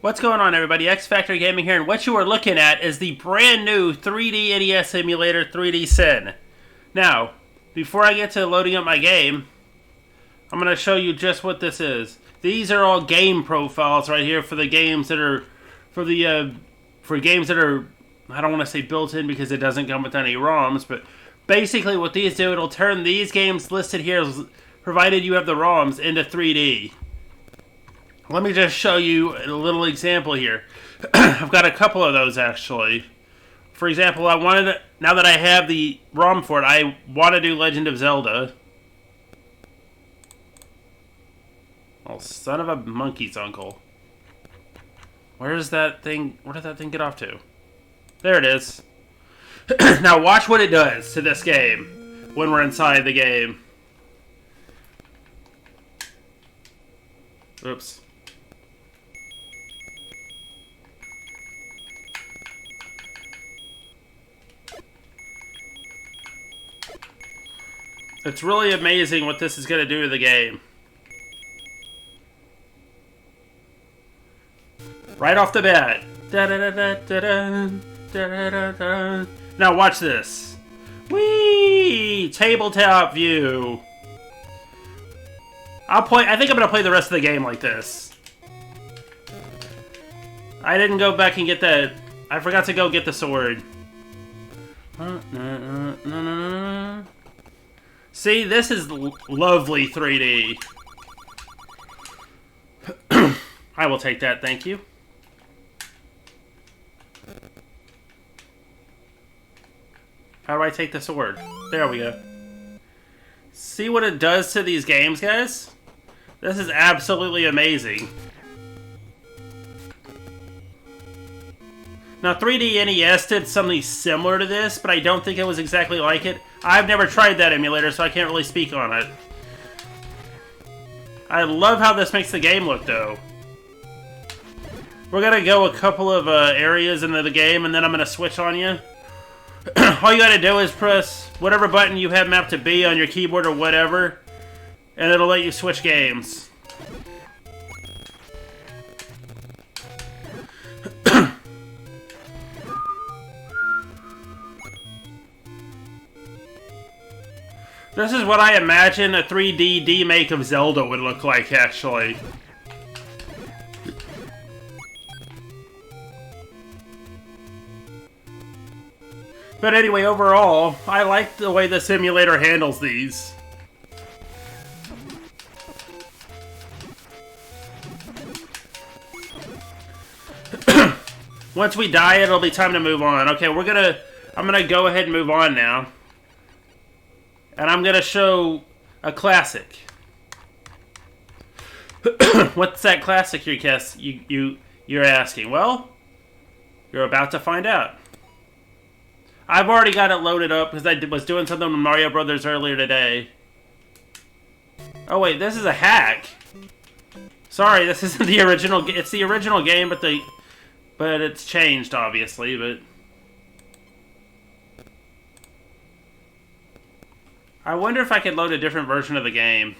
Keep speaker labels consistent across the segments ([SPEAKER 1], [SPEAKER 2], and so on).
[SPEAKER 1] What's going on, everybody? XFactorGaming here, and what you are looking at is the brand new 3D NES Emulator 3D Sin. Now, before I get to loading up my game, I'm going to show you just what this is. These are all game profiles right here for the games that are, for games that are, I don't want to say built in because it doesn't come with any ROMs, but basically what these do, it'll turn these games listed here, provided you have the ROMs, into 3D. Let me just show you a little example here. I've got a couple of those, actually. For example, now that I have the ROM for it, I want to do Legend of Zelda. Oh, son of a monkey's uncle. Where did that thing get off to? There it is. Now watch what it does to this game when we're inside the game. Oops. It's really amazing what this is going to do to the game. Right off the bat. Now watch this. Whee! Tabletop view. I think I'm going to play the rest of the game like this. I didn't go back and get that. I forgot to go get the sword. See, this is lovely 3D. I will take that, thank you. How do I take the sword? There we go. See what it does to these games, guys? This is absolutely amazing. Now, 3D NES did something similar to this, but I don't think it was exactly like it. I've never tried that emulator, so I can't really speak on it. I love how this makes the game look, though. We're going to go a couple of areas into the game, and then I'm going to switch on you. All you got to do is press whatever button you have mapped to B on your keyboard or whatever, and it'll let you switch games. This is what I imagine a 3D remake of Zelda would look like, actually. But anyway, overall, I like the way the simulator handles these. Once we die, it'll be time to move on. Okay, I'm gonna go ahead and move on now. And I'm gonna show a classic. What's that classic you're asking? Well, you're about to find out. I've already got it loaded up because I was doing something with Mario Brothers earlier today. Oh wait, this is a hack. Sorry, this isn't the original. It's the original game, but it's changed, obviously. But I wonder if I could load a different version of the game.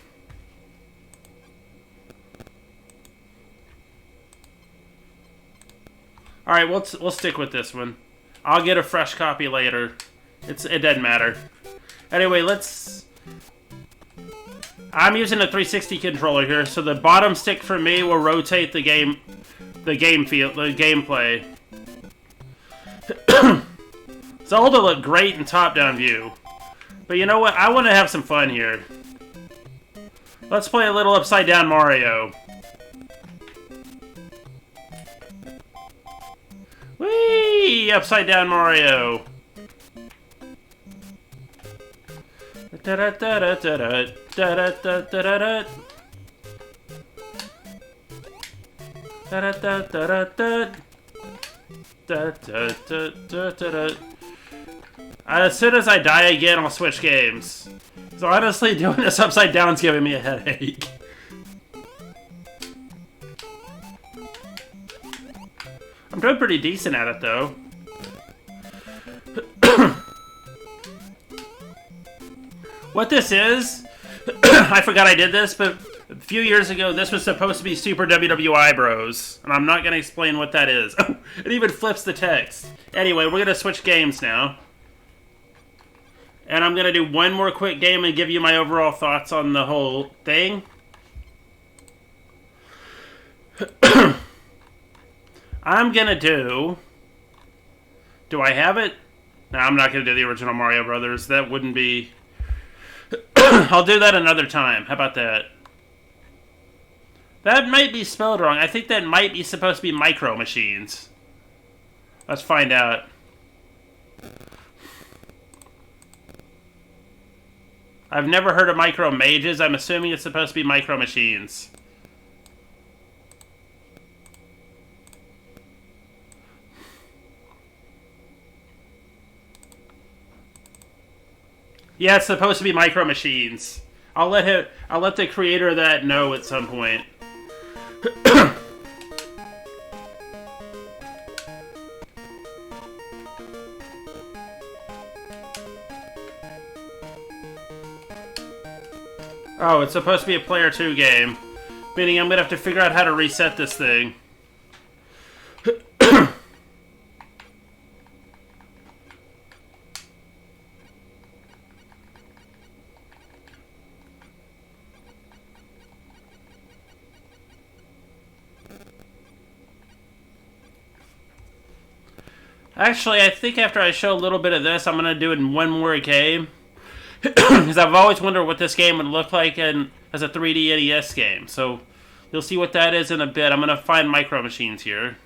[SPEAKER 1] Alright, we'll stick with this one. I'll get a fresh copy later. It doesn't matter. Anyway, I'm using a 360 controller here, so the bottom stick for me will rotate the gameplay. Zelda looked great in top-down view. But you know what? I want to have some fun here. Let's play a little Upside Down Mario. Whee! Upside Down Mario. As soon as I die again, I'll switch games. So honestly, doing this upside down is giving me a headache. I'm doing pretty decent at it, though. What this is, I forgot I did this, but few years ago, this was supposed to be Super WWI Bros, and I'm not going to explain what that is. Oh, it even flips the text. Anyway, we're going to switch games now. And I'm going to do one more quick game and give you my overall thoughts on the whole thing. I'm going to do... Do I have it? No, I'm not going to do the original Mario Brothers. That wouldn't be... I'll do that another time. How about that? That might be spelled wrong. I think that might be supposed to be Micro Machines. Let's find out. I've never heard of Micro Mages. I'm assuming it's supposed to be Micro Machines. Yeah, it's supposed to be Micro Machines. I'll let the creator of that know at some point. Oh, it's supposed to be a player 2 game. Meaning I'm going to have to figure out how to reset this thing. Actually, I think after I show a little bit of this, I'm going to do it in one more game. Because I've always wondered what this game would look like as a 3D NES game. So, you'll see what that is in a bit. I'm going to find Micro Machines here.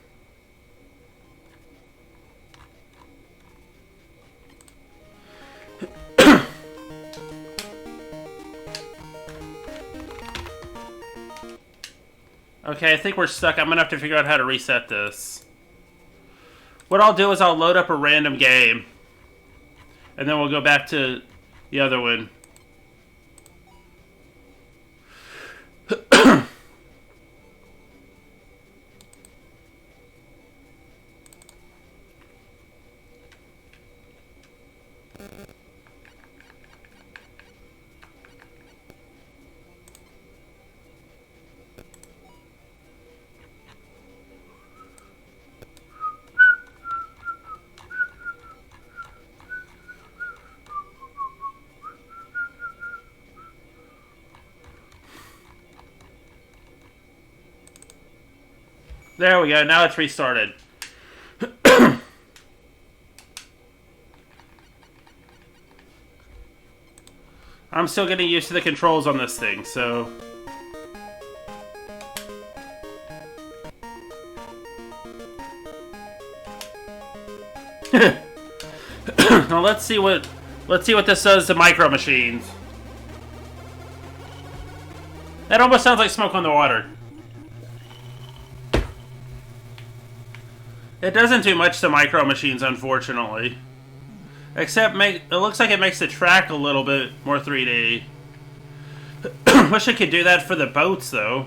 [SPEAKER 1] Okay, I think we're stuck. I'm going to have to figure out how to reset this. What I'll do is I'll load up a random game. And then we'll go back to the other one. There we go, now it's restarted. I'm still getting used to the controls on this thing, so... Now let's see what this does to Micro Machines. That almost sounds like Smoke on the Water. It doesn't do much to Micro Machines, unfortunately. Except it looks like it makes the track a little bit more 3D. Wish it could do that for the boats, though.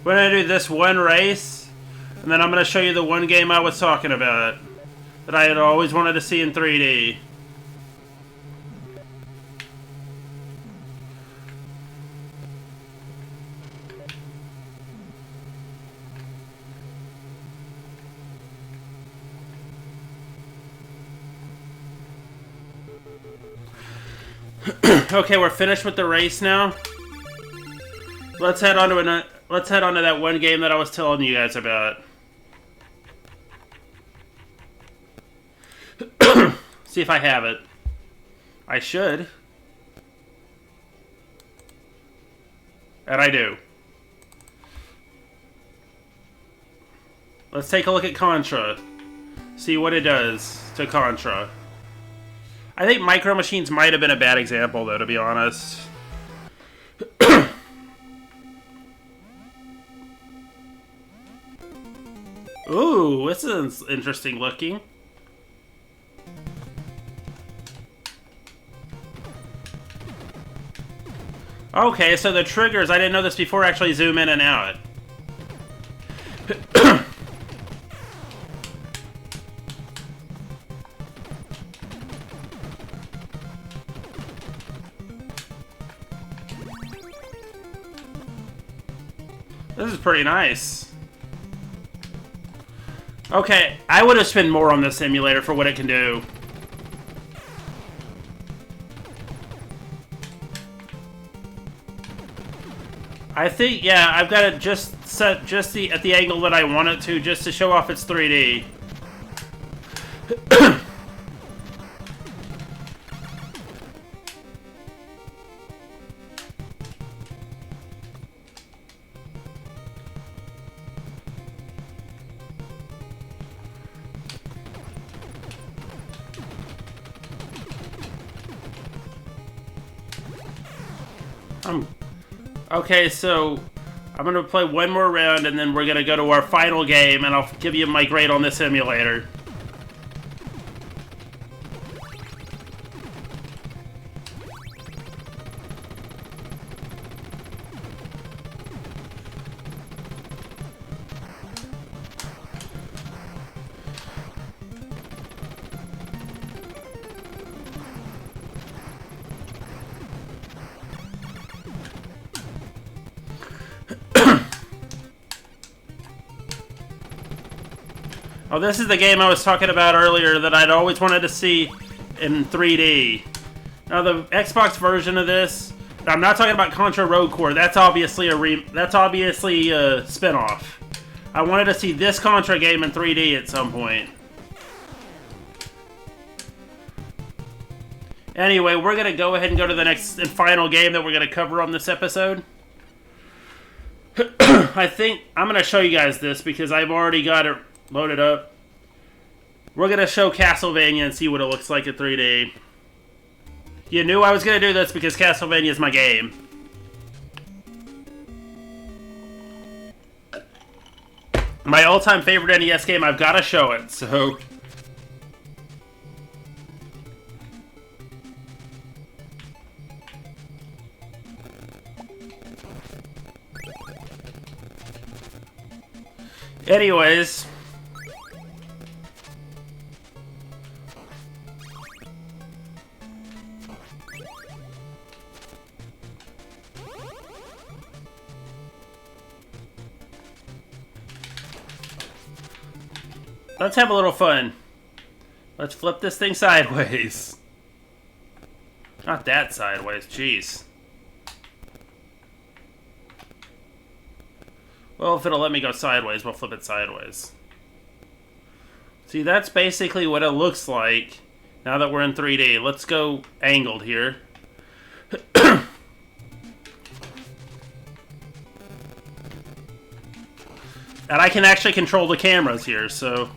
[SPEAKER 1] We're going to do this one race, and then I'm going to show you the one game I was talking about that I had always wanted to see in 3D. Okay, we're finished with the race now. Let's head on to that one game that I was telling you guys about. See if I have it. I should. And I do. Let's take a look at Contra. See what it does to Contra. I think Micro Machines might have been a bad example, though, to be honest. Ooh, this is interesting looking. Okay, so the triggers, I didn't know this before, actually zoom in and out. This is pretty nice. Okay, I would have spent more on this emulator for what it can do. I think, yeah, I've got it just set just at the angle that I want it to, just to show off its 3D. Okay, so I'm going to play one more round and then we're going to go to our final game and I'll give you my grade on this emulator. Oh, this is the game I was talking about earlier that I'd always wanted to see in 3D. Now, the Xbox version of this, I'm not talking about Contra Road Core. That's obviously a spin-off. I wanted to see this Contra game in 3D at some point. Anyway, we're going to go ahead and go to the next and final game that we're going to cover on this episode. I think I'm going to show you guys this because I've already got it loaded up. We're going to show Castlevania and see what it looks like in 3D. You knew I was going to do this because Castlevania is my game. My all-time favorite NES game, I've got to show it, so... Anyways... Let's have a little fun. Let's flip this thing sideways. Not that sideways, jeez. Well, if it'll let me go sideways, we'll flip it sideways. See, that's basically what it looks like now that we're in 3D. Let's go angled here. And I can actually control the cameras here, so...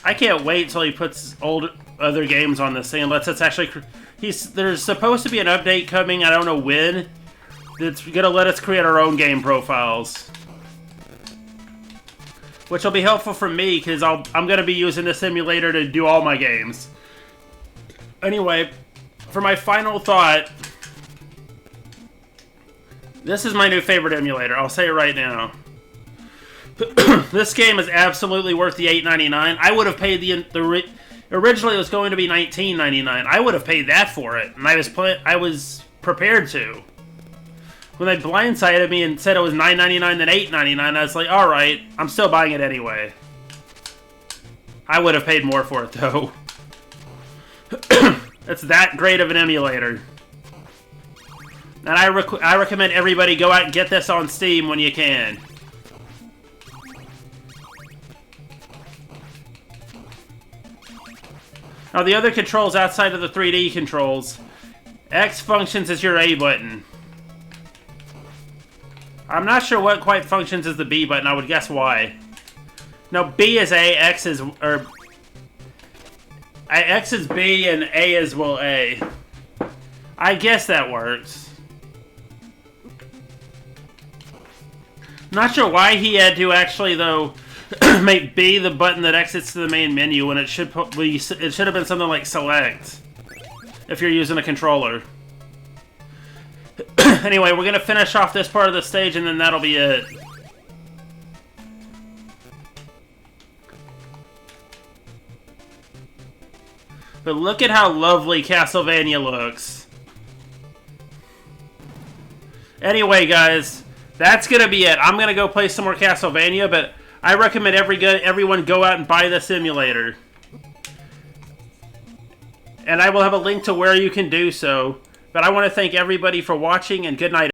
[SPEAKER 1] I can't wait till he puts other games on this thing and lets us actually... There's supposed to be an update coming, I don't know when, that's going to let us create our own game profiles. Which will be helpful for me, because I'm going to be using this emulator to do all my games. Anyway, for my final thought... This is my new favorite emulator, I'll say it right now. This game is absolutely worth the $8.99. I would have paid originally it was going to be $19.99. I would have paid that for it, and I was prepared to. When they blindsided me and said it was $9.99 then $8.99, I was like, all right, I'm still buying it anyway. I would have paid more for it though. It's that great of an emulator, and I recommend everybody go out and get this on Steam when you can. Now, the other controls outside of the 3D controls, X functions as your A button. I'm not sure what quite functions as the B button. I would guess Y. No, B is A, X is... X is B, and A is, well, A. I guess that works. Not sure why he had to actually, though... make B the button that exits to the main menu when it should have been something like select if you're using a controller. Anyway, we're gonna finish off this part of the stage and then that'll be it. But look at how lovely Castlevania looks. Anyway, guys, That's going to be it. I'm going to go play some more Castlevania, but I recommend everyone go out and buy the simulator. And I will have a link to where you can do so. But I want to thank everybody for watching, and good night.